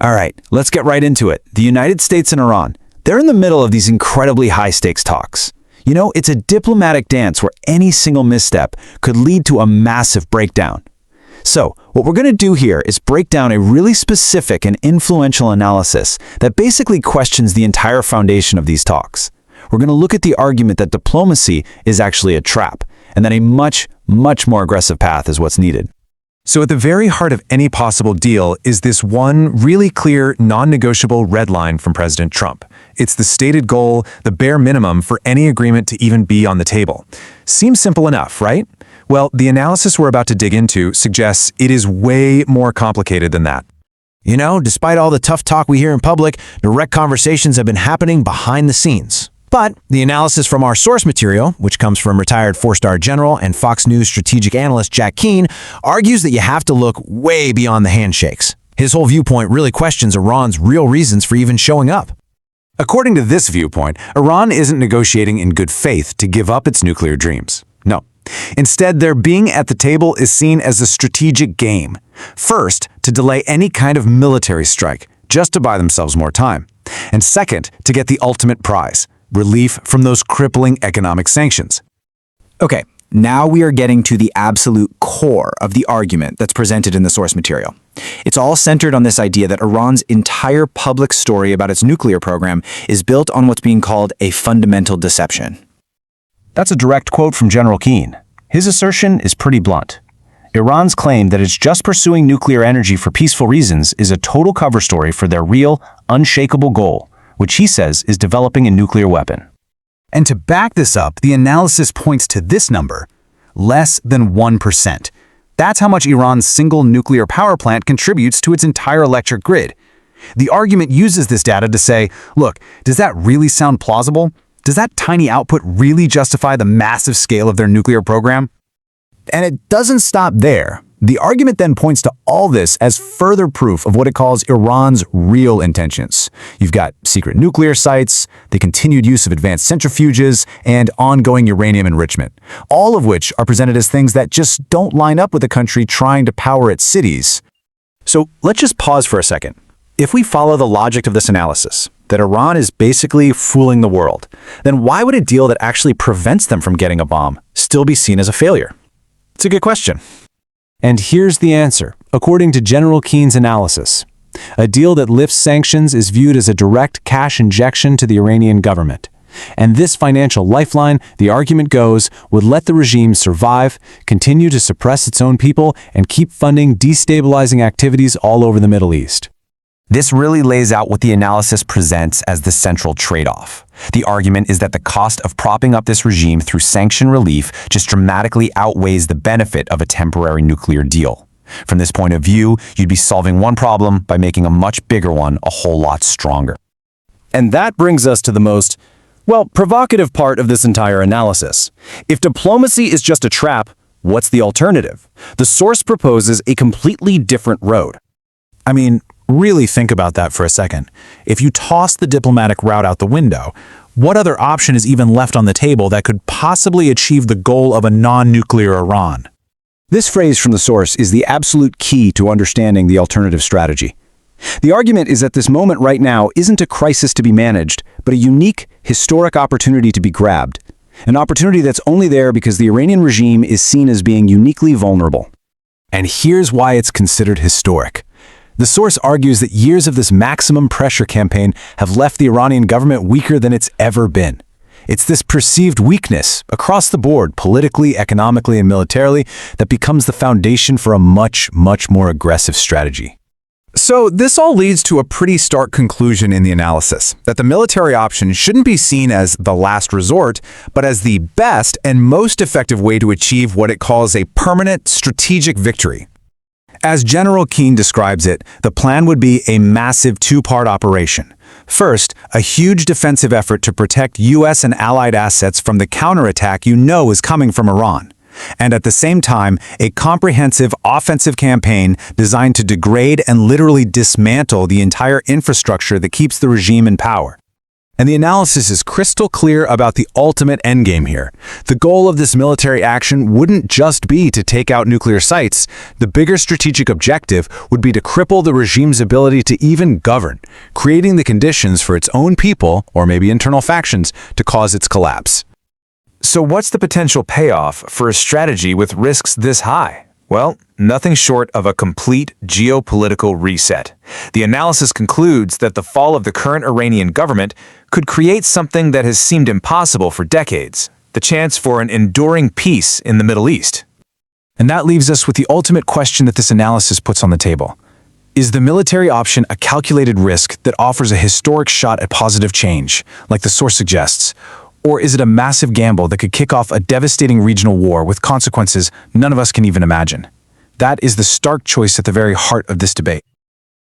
All right, let's get right into it. The United States and Iran, they're in the middle of these incredibly high-stakes talks. You know, it's a diplomatic dance where any single misstep could lead to a massive breakdown. So, what we're going to do here is break down a really specific and influential analysis that basically questions the entire foundation of these talks. We're going to look at the argument that diplomacy is actually a trap, and that a much more aggressive path is what's needed. So at the very heart of any possible deal is this one really clear, non-negotiable red line from President Trump. It's the stated goal, the bare minimum for any agreement to even be on the table. Seems simple enough, right? Well, the analysis we're about to dig into suggests it is way more complicated than that. You know, despite all the tough talk we hear in public, direct conversations have been happening behind the scenes. But the analysis from our source material, which comes from retired four-star general and Fox News strategic analyst Jack Keane, argues that you have to look way beyond the handshakes. His whole viewpoint really questions Iran's real reasons for even showing up. According to this viewpoint, Iran isn't negotiating in good faith to give up its nuclear dreams. No. Instead, their being at the table is seen as a strategic game. First, to delay any kind of military strike, just to buy themselves more time. And second, to get the ultimate prize, relief from those crippling economic sanctions. Okay, now we are getting to the absolute core of the argument that's presented in the source material. It's all centered on this idea that Iran's entire public story about its nuclear program is built on what's being called a fundamental deception. That's a direct quote from General Keane. His assertion is pretty blunt. Iran's claim that it's just pursuing nuclear energy for peaceful reasons is a total cover story for their real, unshakable goal, which he says is developing a nuclear weapon. And to back this up, the analysis points to this number, less than 1%. That's how much Iran's single nuclear power plant contributes to its entire electric grid. The argument uses this data to say, look, does that really sound plausible? Does that tiny output really justify the massive scale of their nuclear program? And it doesn't stop there. The argument then points to all this as further proof of what it calls Iran's real intentions. You've got secret nuclear sites, the continued use of advanced centrifuges, and ongoing uranium enrichment, all of which are presented as things that just don't line up with a country trying to power its cities. So let's just pause for a second. If we follow the logic of this analysis, that Iran is basically fooling the world, then why would a deal that actually prevents them from getting a bomb still be seen as a failure? It's a good question. And here's the answer, according to General Keane's analysis. A deal that lifts sanctions is viewed as a direct cash injection to the Iranian government. And this financial lifeline, the argument goes, would let the regime survive, continue to suppress its own people, and keep funding destabilizing activities all over the Middle East. This really lays out what the analysis presents as the central trade-off. The argument is that the cost of propping up this regime through sanction relief just dramatically outweighs the benefit of a temporary nuclear deal. From this point of view, you'd be solving one problem by making a much bigger one a whole lot stronger. And that brings us to the most, provocative part of this entire analysis. If diplomacy is just a trap, what's the alternative? The source proposes a completely different road. I mean, really think about that for a second. If you toss the diplomatic route out the window, what other option is even left on the table that could possibly achieve the goal of a non-nuclear Iran? This phrase from the source is the absolute key to understanding the alternative strategy. The argument is that this moment right now isn't a crisis to be managed, but a unique, historic opportunity to be grabbed. An opportunity that's only there because the Iranian regime is seen as being uniquely vulnerable. And here's why it's considered historic. The source argues that years of this maximum pressure campaign have left the Iranian government weaker than it's ever been. It's this perceived weakness across the board, politically, economically, and militarily, that becomes the foundation for a much more aggressive strategy. So this all leads to a pretty stark conclusion in the analysis, that the military option shouldn't be seen as the last resort, but as the best and most effective way to achieve what it calls a permanent strategic victory. As General Keane describes it, the plan would be a massive two-part operation. First, a huge defensive effort to protect U.S. and allied assets from the counterattack you know is coming from Iran. And at the same time, a comprehensive offensive campaign designed to degrade and literally dismantle the entire infrastructure that keeps the regime in power. And the analysis is crystal clear about the ultimate endgame here. The goal of this military action wouldn't just be to take out nuclear sites. The bigger strategic objective would be to cripple the regime's ability to even govern, creating the conditions for its own people, or maybe internal factions, to cause its collapse. So what's the potential payoff for a strategy with risks this high? Well, nothing short of a complete geopolitical reset. The analysis concludes that the fall of the current Iranian government could create something that has seemed impossible for decades, the chance for an enduring peace in the Middle East. And that leaves us with the ultimate question that this analysis puts on the table. Is the military option a calculated risk that offers a historic shot at positive change, like the source suggests? Or is it a massive gamble that could kick off a devastating regional war with consequences none of us can even imagine? That is the stark choice at the very heart of this debate.